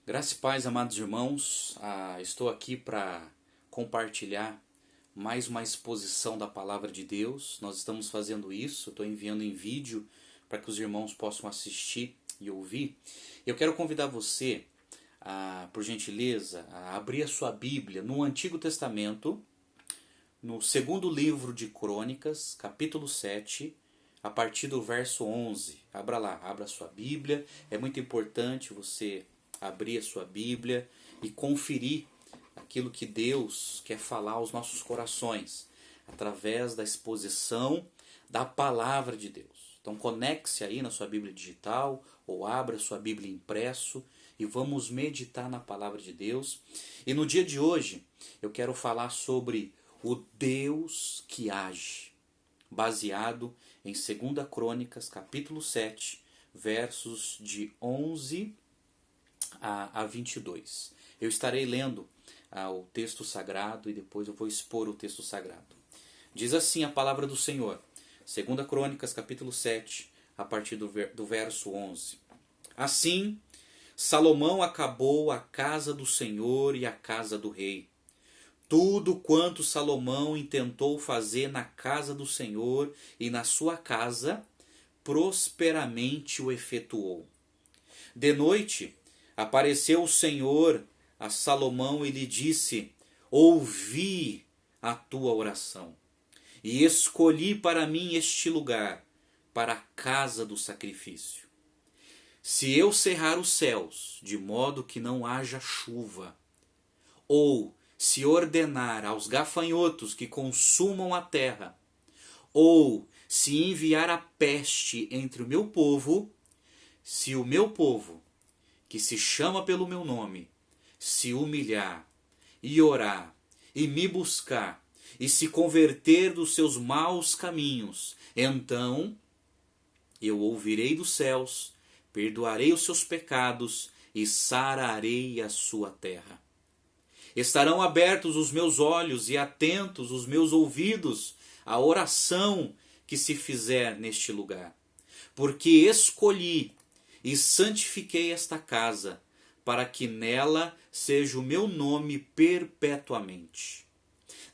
Graça e paz, amados irmãos. Estou aqui para compartilhar mais uma exposição da palavra de Deus. Nós estamos fazendo isso, estou enviando em vídeo para que os irmãos possam assistir e ouvir. Eu quero convidar você, por gentileza, a abrir a sua Bíblia no Antigo Testamento, no segundo livro de Crônicas, capítulo 7, a partir do verso 11. Abra lá, abra a sua Bíblia. É muito importante você abrir a sua Bíblia e conferir aquilo que Deus quer falar aos nossos corações, através da exposição da palavra de Deus. Então conecte-se aí na sua Bíblia digital ou abra a sua Bíblia impresso e vamos meditar na palavra de Deus. E no dia de hoje eu quero falar sobre o Deus que age, baseado em 2 Crônicas, capítulo 7, versos de 11 a 22. Eu estarei lendo o texto sagrado e depois eu vou expor o texto sagrado. Diz assim a palavra do Senhor, 2 Crônicas, capítulo 7, a partir do verso 11. Assim, Salomão acabou a casa do Senhor e a casa do rei. Tudo quanto Salomão intentou fazer na casa do Senhor e na sua casa, prosperamente o efetuou. De noite, apareceu o Senhor a Salomão e lhe disse: ouvi a tua oração e escolhi para mim este lugar, para a casa do sacrifício. Se eu cerrar os céus, de modo que não haja chuva, ou se ordenar aos gafanhotos que consumam a terra, ou se enviar a peste entre o meu povo, se o meu povo, que se chama pelo meu nome, se humilhar e orar e me buscar e se converter dos seus maus caminhos, então eu ouvirei dos céus, perdoarei os seus pecados e sararei a sua terra. Estarão abertos os meus olhos e atentos os meus ouvidos à oração que se fizer neste lugar, porque escolhi e santifiquei esta casa, para que nela seja o meu nome perpetuamente.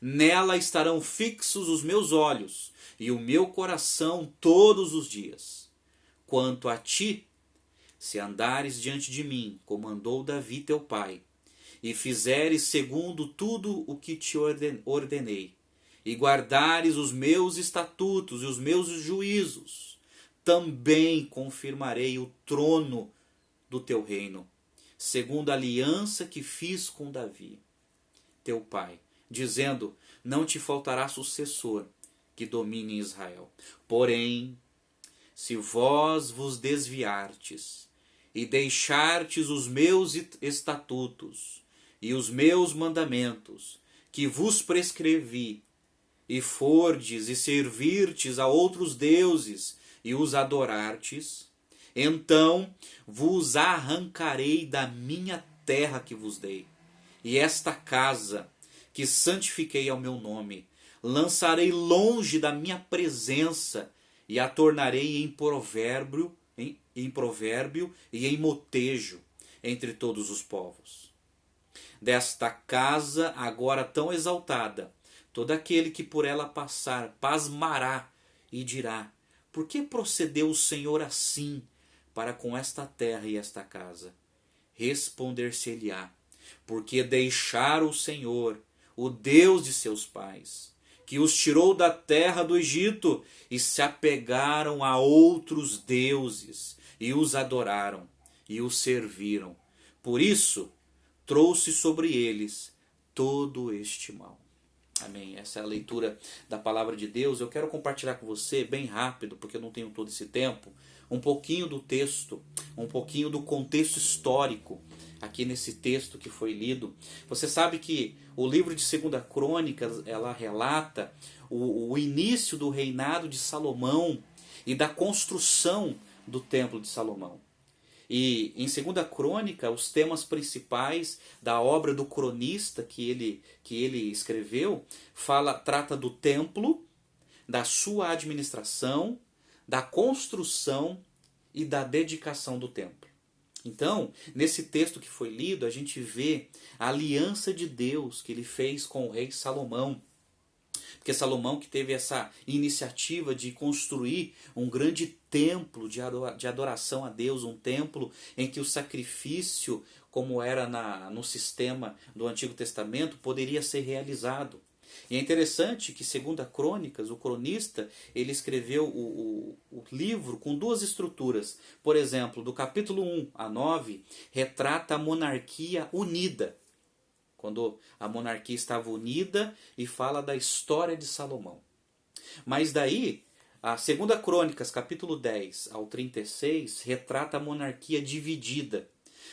Nela estarão fixos os meus olhos e o meu coração todos os dias. Quanto a ti, se andares diante de mim, como andou Davi teu pai, e fizeres segundo tudo o que te ordenei, e guardares os meus estatutos e os meus juízos, também confirmarei o trono do teu reino, segundo a aliança que fiz com Davi, teu pai, dizendo: não te faltará sucessor que domine Israel. Porém, se vós vos desviartes e deixartes os meus estatutos e os meus mandamentos, que vos prescrevi, e fordes e servirtes a outros deuses e os adorartes, então vos arrancarei da minha terra que vos dei, e esta casa que santifiquei ao meu nome, lançarei longe da minha presença, e a tornarei em provérbio e em motejo entre todos os povos. Desta casa agora tão exaltada, todo aquele que por ela passar pasmará e dirá: por que procedeu o Senhor assim para com esta terra e esta casa? Responder-se-lhe-á: porque deixaram o Senhor, o Deus de seus pais, que os tirou da terra do Egito, e se apegaram a outros deuses, e os adoraram, e os serviram. Por isso, trouxe sobre eles todo este mal. Amém. Essa é a leitura da palavra de Deus. Eu quero compartilhar com você, bem rápido, porque eu não tenho todo esse tempo, um pouquinho do texto, um pouquinho do contexto histórico aqui nesse texto que foi lido. Você sabe que o livro de 2 Crônicas, ela relata o início do reinado de Salomão e da construção do templo de Salomão. E em 2 Crônica, os temas principais da obra do cronista que ele escreveu, trata do templo, da sua administração, da construção e da dedicação do templo. Então, nesse texto que foi lido, a gente vê a aliança de Deus que ele fez com o rei Salomão. Porque Salomão que teve essa iniciativa de construir um grande templo de adoração a Deus, um templo em que o sacrifício, como era no sistema do Antigo Testamento, poderia ser realizado. E é interessante que, segundo a Crônicas, o cronista ele escreveu o livro com duas estruturas. Por exemplo, do capítulo 1 a 9, retrata a monarquia unida, quando a monarquia estava unida, e fala da história de Salomão. Mas daí, a segunda Crônicas, capítulo 10 ao 36, retrata a monarquia dividida.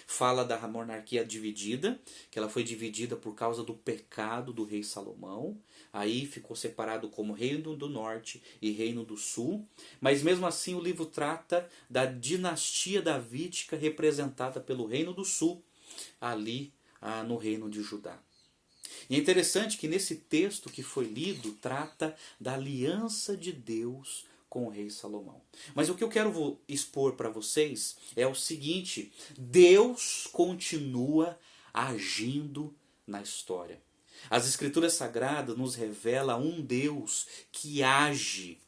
Fala da monarquia dividida, que ela foi dividida por causa do pecado do rei Salomão. Aí ficou separado como Reino do Norte e Reino do Sul. Mas mesmo assim o livro trata da dinastia davídica representada pelo Reino do Sul, ali no reino de Judá. E é interessante que nesse texto que foi lido trata da aliança de Deus com o rei Salomão. Mas o que eu quero expor para vocês é o seguinte: Deus continua agindo na história. As Escrituras Sagradas nos revelam um Deus que age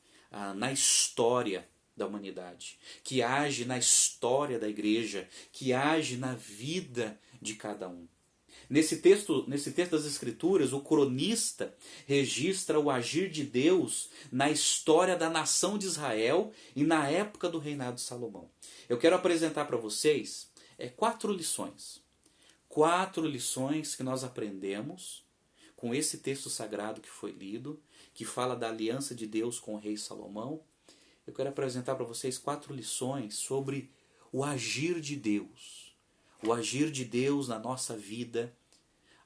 na história da humanidade, que age na história da igreja, que age na vida de cada um. Nesse texto das Escrituras, o cronista registra o agir de Deus na história da nação de Israel e na época do reinado de Salomão. Eu quero apresentar para vocês 4 lições. 4 lições que nós aprendemos com esse texto sagrado que foi lido, que fala da aliança de Deus com o rei Salomão. Eu quero apresentar para vocês 4 lições sobre o agir de Deus. O agir de Deus na nossa vida,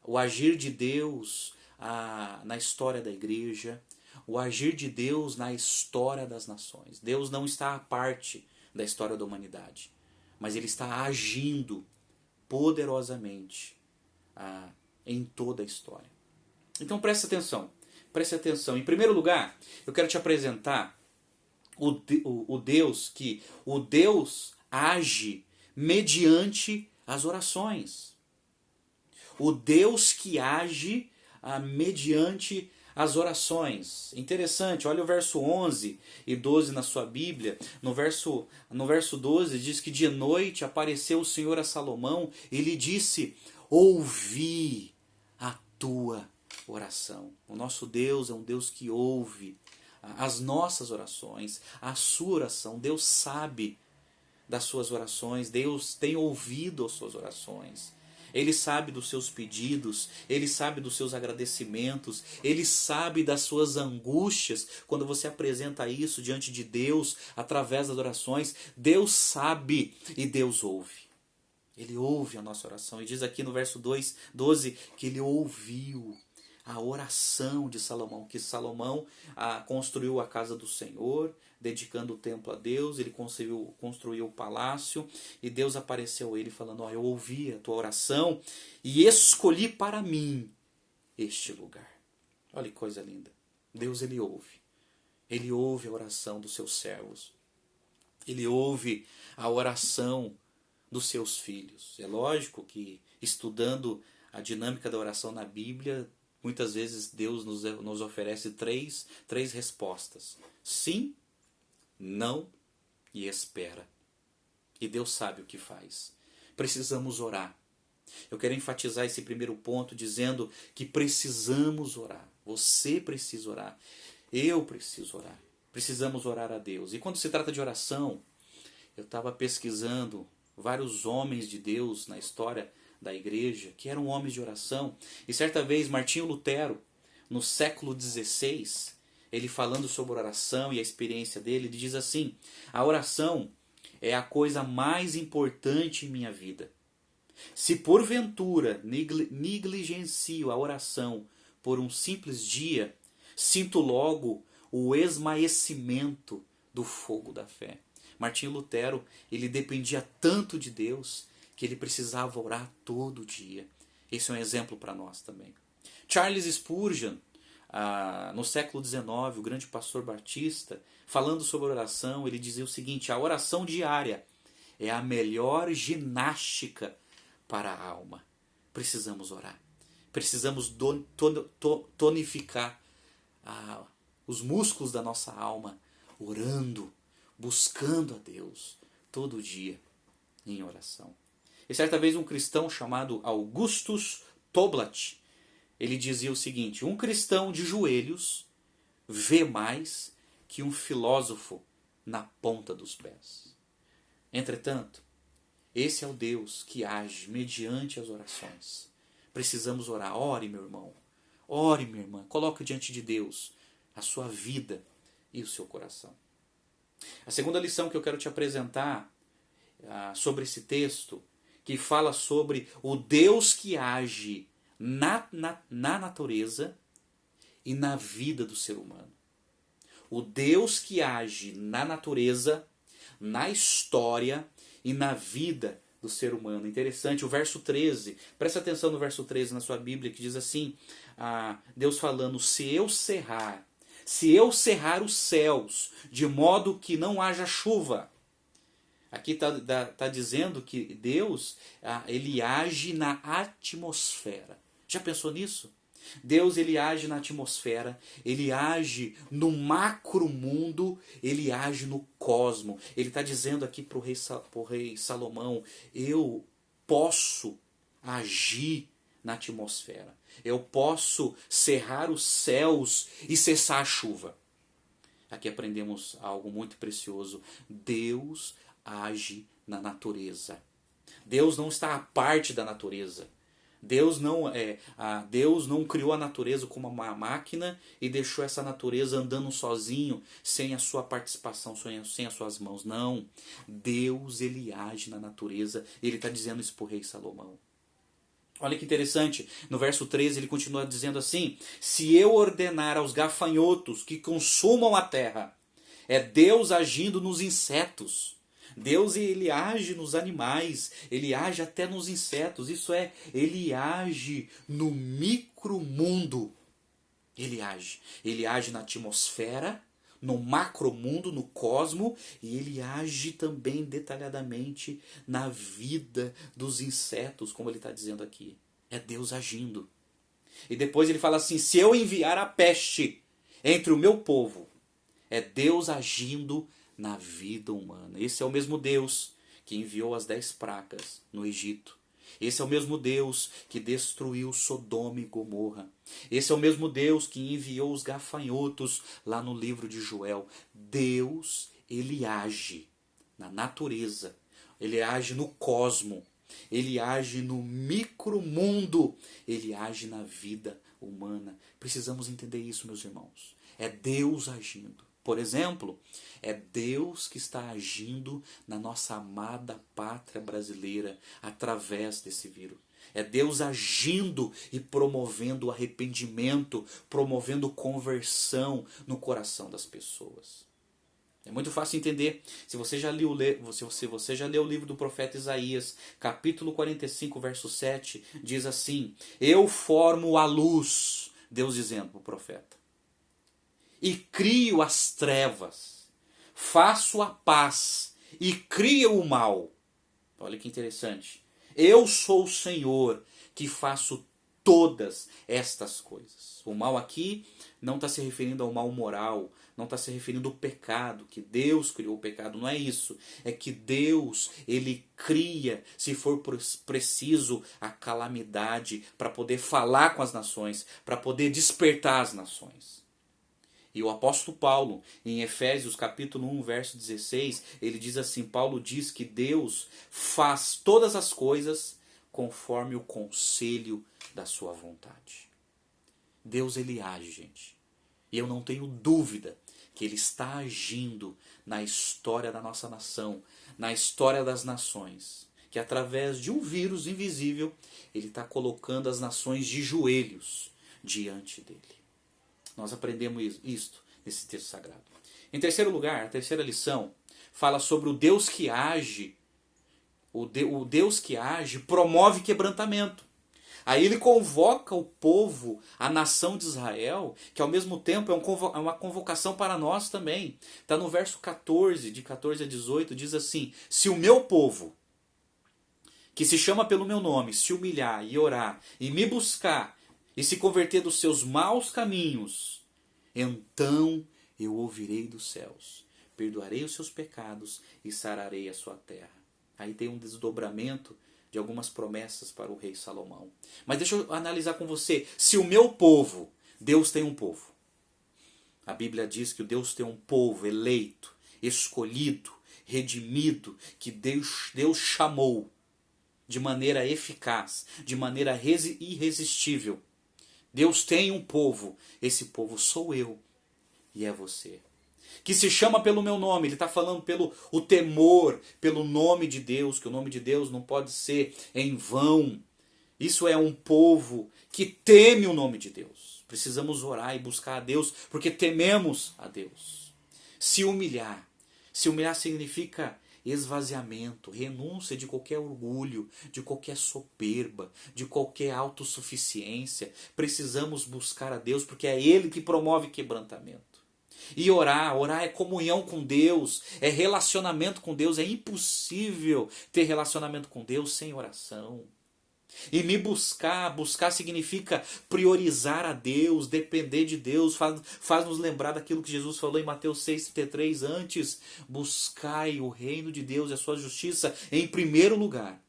o agir de Deus na história da igreja, o agir de Deus na história das nações. Deus não está à parte da história da humanidade, mas Ele está agindo poderosamente em toda a história. Então preste atenção, preste atenção. Em primeiro lugar, eu quero te apresentar o Deus age mediante as orações. O Deus que age mediante as orações. Interessante, olha o verso 11 e 12 na sua Bíblia. No verso 12 diz que de noite apareceu o Senhor a Salomão e lhe disse: ouvi a tua oração. O nosso Deus é um Deus que ouve as nossas orações, a sua oração. Deus sabe das suas orações, Deus tem ouvido as suas orações. Ele sabe dos seus pedidos, Ele sabe dos seus agradecimentos, Ele sabe das suas angústias. Quando você apresenta isso diante de Deus, através das orações, Deus sabe e Deus ouve. Ele ouve a nossa oração. E diz aqui no verso 12 que Ele ouviu a oração de Salomão, que Salomão construiu a casa do Senhor, dedicando o templo a Deus. Ele construiu o palácio, e Deus apareceu a ele falando: eu ouvi a tua oração e escolhi para mim este lugar. Olha que coisa linda. Deus, Ele ouve a oração dos seus servos, Ele ouve a oração dos seus filhos. É lógico que, estudando a dinâmica da oração na Bíblia, muitas vezes Deus nos oferece três respostas: sim, não e espera. E Deus sabe o que faz. Precisamos orar. Eu quero enfatizar esse primeiro ponto dizendo que precisamos orar. Você precisa orar. Eu preciso orar. Precisamos orar a Deus. E quando se trata de oração, eu estava pesquisando vários homens de Deus na história da igreja, que eram homens de oração. E certa vez Martinho Lutero, no século XVI, ele falando sobre oração e a experiência dele, ele diz assim: a oração é a coisa mais importante em minha vida. Se porventura negligencio a oração por um simples dia, sinto logo o esmaecimento do fogo da fé. Martinho Lutero, ele dependia tanto de Deus que ele precisava orar todo dia. Esse é um exemplo para nós também. Charles Spurgeon, no século XIX, o grande pastor batista, falando sobre oração, ele dizia o seguinte: a oração diária é a melhor ginástica para a alma. Precisamos orar. Precisamos tonificar os músculos da nossa alma, orando, buscando a Deus todo dia em oração. E certa vez um cristão chamado Augustus Toblat, ele dizia o seguinte: um cristão de joelhos vê mais que um filósofo na ponta dos pés. Entretanto, esse é o Deus que age mediante as orações. Precisamos orar. Ore, meu irmão. Ore, minha irmã. Coloque diante de Deus a sua vida e o seu coração. A segunda lição que eu quero te apresentar sobre esse texto, que fala sobre o Deus que age na natureza e na vida do ser humano. O Deus que age na natureza, na história e na vida do ser humano. Interessante, o verso 13, presta atenção no verso 13 na sua Bíblia, que diz assim, Deus falando: se eu cerrar os céus, de modo que não haja chuva. Aqui está dizendo que Deus, ele age na atmosfera. Já pensou nisso? Deus, ele age na atmosfera, ele age no macromundo, ele age no cosmo. Ele está dizendo aqui para o rei Salomão: eu posso agir na atmosfera. Eu posso cerrar os céus e cessar a chuva. Aqui aprendemos algo muito precioso. Deus age na natureza. Deus não está à parte da natureza. Deus não criou a natureza como uma máquina e deixou essa natureza andando sozinho, sem a sua participação, sem as suas mãos. Não. Deus, ele age na natureza. Ele está dizendo isso para o rei Salomão. Olha que interessante, no verso 13 ele continua dizendo assim: se eu ordenar aos gafanhotos que consumam a terra, é Deus agindo nos insetos. Deus, ele age nos animais, ele age até nos insetos, isso é, ele age no micromundo. Ele age na atmosfera, no macromundo, no cosmo, e ele age também detalhadamente na vida dos insetos, como ele está dizendo aqui. É Deus agindo. E depois ele fala assim: se eu enviar a peste entre o meu povo, é Deus agindo na vida humana. Esse é o mesmo Deus que enviou as 10 pragas no Egito. Esse é o mesmo Deus que destruiu Sodoma e Gomorra. Esse é o mesmo Deus que enviou os gafanhotos lá no livro de Joel. Deus, ele age na natureza, ele age no cosmo, ele age no micromundo, ele age na vida humana. Precisamos entender isso, meus irmãos. É Deus agindo. Por exemplo, é Deus que está agindo na nossa amada pátria brasileira através desse vírus. É Deus agindo e promovendo o arrependimento, promovendo conversão no coração das pessoas. É muito fácil entender. Se você já leu o livro do profeta Isaías, capítulo 45, verso 7, diz assim: eu formo a luz, Deus dizendo para o profeta, e crio as trevas, faço a paz e crio o mal. Olha que interessante. Eu sou o Senhor que faço todas estas coisas. O mal aqui não está se referindo ao mal moral, não está se referindo ao pecado, que Deus criou o pecado, não é isso. É que Deus, ele cria, se for preciso, a calamidade para poder falar com as nações, para poder despertar as nações. E o apóstolo Paulo, em Efésios capítulo 1, verso 16, ele diz assim, Paulo diz que Deus faz todas as coisas conforme o conselho da sua vontade. Deus, ele age, gente. E eu não tenho dúvida que ele está agindo na história da nossa nação, na história das nações. Que através de um vírus invisível, ele está colocando as nações de joelhos diante dele. Nós aprendemos isto nesse texto sagrado. Em terceiro lugar, a terceira lição fala sobre o Deus que age. O Deus que age promove quebrantamento. Aí ele convoca o povo, a nação de Israel, que ao mesmo tempo é uma convocação para nós também. Está no verso 14, de 14 a 18, diz assim: se o meu povo, que se chama pelo meu nome, se humilhar e orar, e me buscar, e se converter dos seus maus caminhos, então eu ouvirei dos céus, perdoarei os seus pecados e sararei a sua terra. Aí tem um desdobramento de algumas promessas para o rei Salomão. Mas deixa eu analisar com você. Se o meu povo, Deus tem um povo. A Bíblia diz que Deus tem um povo eleito, escolhido, redimido, que Deus chamou de maneira eficaz, de maneira irresistível. Deus tem um povo. Esse povo sou eu e é você. Que se chama pelo meu nome. Ele está falando pelo o temor, pelo nome de Deus, que o nome de Deus não pode ser em vão. Isso é um povo que teme o nome de Deus. Precisamos orar e buscar a Deus, porque tememos a Deus. Se humilhar. Se humilhar significa esvaziamento, renúncia de qualquer orgulho, de qualquer soberba, de qualquer autossuficiência. Precisamos buscar a Deus, porque é Ele que promove quebrantamento. E orar é comunhão com Deus, é relacionamento com Deus. É impossível ter relacionamento com Deus sem oração. E me buscar significa priorizar a Deus, depender de Deus, faz-nos lembrar daquilo que Jesus falou em Mateus 6,33 antes. Buscai o reino de Deus e a sua justiça em primeiro lugar.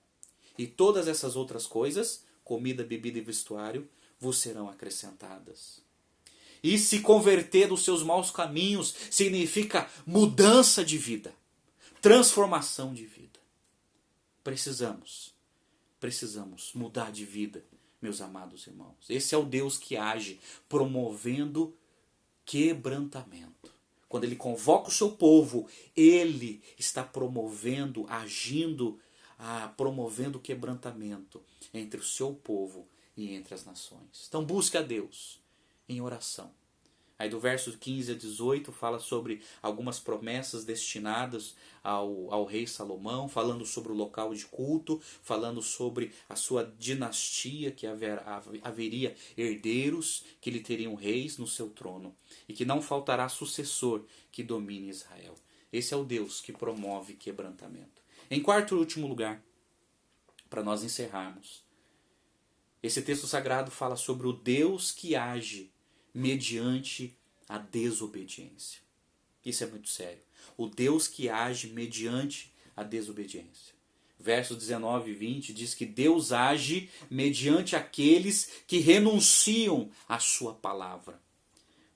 E todas essas outras coisas, comida, bebida e vestuário, vos serão acrescentadas. E se converter dos seus maus caminhos significa mudança de vida, transformação de vida. Precisamos mudar de vida, meus amados irmãos. Esse é o Deus que age promovendo quebrantamento. Quando ele convoca o seu povo, ele está promovendo, agindo, promovendo quebrantamento entre o seu povo e entre as nações. Então busque a Deus em oração. Aí do verso 15 a 18 fala sobre algumas promessas destinadas ao rei Salomão, falando sobre o local de culto, falando sobre a sua dinastia, que haveria herdeiros, que lhe teriam reis no seu trono, e que não faltará sucessor que domine Israel. Esse é o Deus que promove quebrantamento. Em quarto e último lugar, para nós encerrarmos, esse texto sagrado fala sobre o Deus que age mediante a desobediência. Isso é muito sério. O Deus que age mediante a desobediência. Versos 19 e 20 diz que Deus age mediante aqueles que renunciam à sua palavra.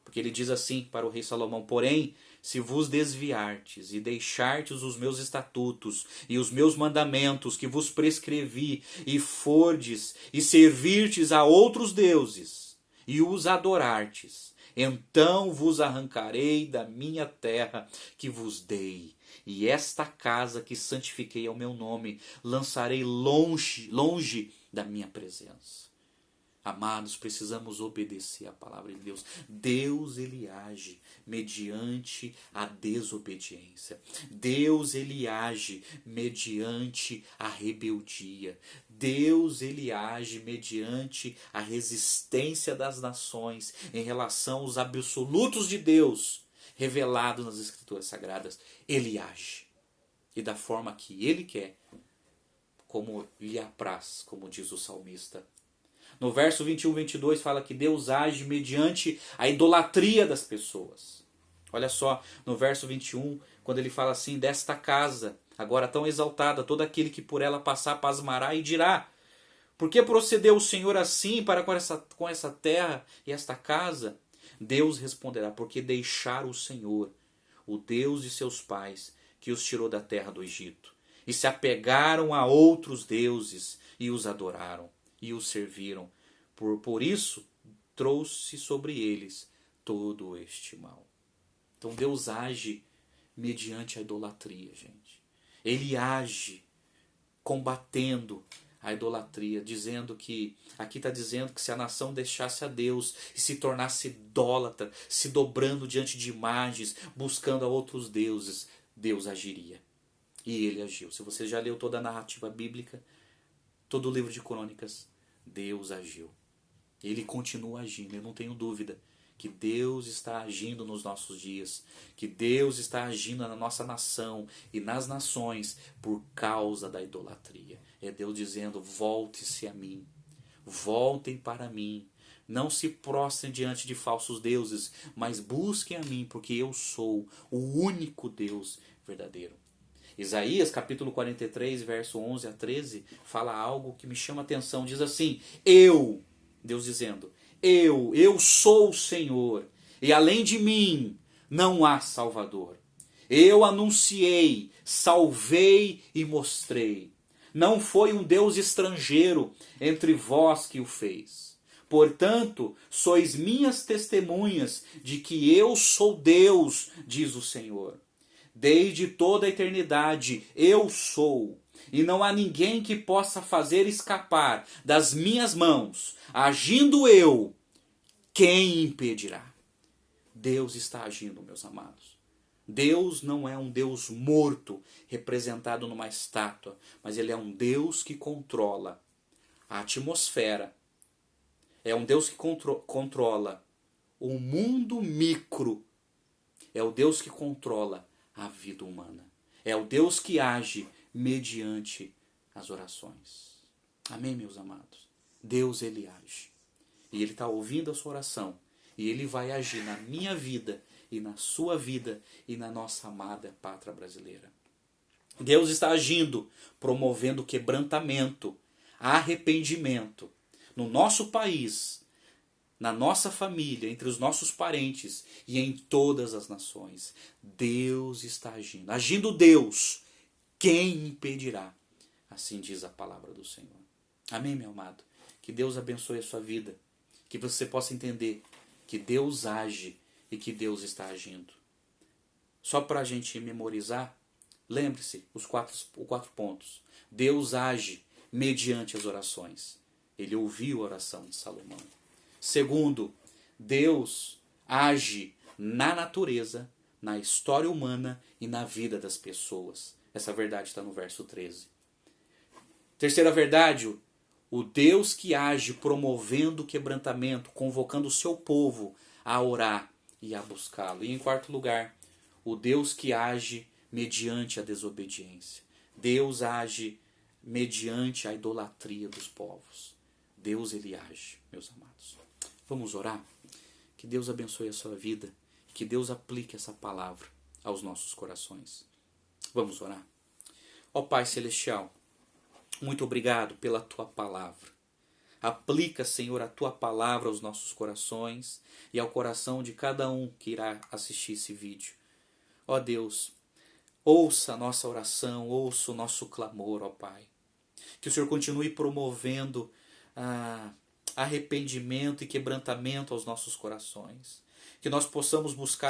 Porque ele diz assim para o rei Salomão: porém, se vos desviartes e deixartes os meus estatutos e os meus mandamentos que vos prescrevi, e fordes e servirtes a outros deuses, e os adorartes, então vos arrancarei da minha terra que vos dei, e esta casa que santifiquei ao meu nome lançarei longe da minha presença. Amados, precisamos obedecer à palavra de Deus. Deus, ele age mediante a desobediência. Deus, ele age mediante a rebeldia. Deus, ele age mediante a resistência das nações em relação aos absolutos de Deus revelados nas Escrituras Sagradas. Ele age. E da forma que ele quer, como lhe apraz, como diz o salmista. No verso 21 e 22 fala que Deus age mediante a idolatria das pessoas. Olha só, no verso 21, quando ele fala assim: desta casa, agora tão exaltada, todo aquele que por ela passar pasmará e dirá: por que procedeu o Senhor assim para com essa terra e esta casa? Deus responderá: porque deixaram o Senhor, o Deus de seus pais, que os tirou da terra do Egito, e se apegaram a outros deuses e os adoraram e os serviram. Por isso trouxe sobre eles todo este mal. Então Deus age mediante a idolatria, gente. Ele age combatendo a idolatria, dizendo que, aqui está dizendo que se a nação deixasse a Deus e se tornasse idólatra, se dobrando diante de imagens, buscando a outros deuses, Deus agiria. E ele agiu. Se você já leu toda a narrativa bíblica, todo o livro de Crônicas, Deus agiu. Ele continua agindo, eu não tenho dúvida que Deus está agindo nos nossos dias, que Deus está agindo na nossa nação e nas nações por causa da idolatria. É Deus dizendo: volte-se a mim, voltem para mim, não se prostrem diante de falsos deuses, mas busquem a mim, porque eu sou o único Deus verdadeiro. Isaías capítulo 43, verso 11 a 13, fala algo que me chama a atenção, diz assim: Deus dizendo, eu sou o Senhor, e além de mim não há Salvador. Eu anunciei, salvei e mostrei. Não foi um Deus estrangeiro entre vós que o fez. Portanto, sois minhas testemunhas de que eu sou Deus, diz o Senhor. Desde toda a eternidade eu sou, e não há ninguém que possa fazer escapar das minhas mãos. Agindo eu, quem impedirá? Deus está agindo, meus amados. Deus não é um Deus morto, representado numa estátua, mas Ele é um Deus que controla a atmosfera. É um Deus que controla o mundo micro. É o Deus que controla a vida humana. É o Deus que age mediante as orações. Amém, meus amados? Deus, Ele age. E Ele está ouvindo a sua oração. E Ele vai agir na minha vida e na sua vida e na nossa amada pátria brasileira. Deus está agindo, promovendo quebrantamento, arrependimento no nosso país, na nossa família, entre os nossos parentes e em todas as nações. Deus está agindo. Agindo Deus, quem impedirá? Assim diz a palavra do Senhor. Amém, meu amado? Que Deus abençoe a sua vida. Que você possa entender que Deus age e que Deus está agindo. Só para a gente memorizar, lembre-se os quatro pontos. Deus age mediante as orações. Ele ouviu a oração de Salomão. Segundo, Deus age na natureza, na história humana e na vida das pessoas. Essa verdade está no verso 13. Terceira verdade, o Deus que age promovendo o quebrantamento, convocando o seu povo a orar e a buscá-lo. E em quarto lugar, o Deus que age mediante a desobediência. Deus age mediante a idolatria dos povos. Deus, Ele age, meus amados. Vamos orar? Que Deus abençoe a sua vida. Que Deus aplique essa palavra aos nossos corações. Vamos orar? Ó Pai Celestial, muito obrigado pela Tua palavra. Aplica, Senhor, a Tua palavra aos nossos corações e ao coração de cada um que irá assistir esse vídeo. Ó Deus, ouça a nossa oração, ouça o nosso clamor, ó Pai. Que o Senhor continue promovendo arrependimento e quebrantamento aos nossos corações. Que nós possamos buscar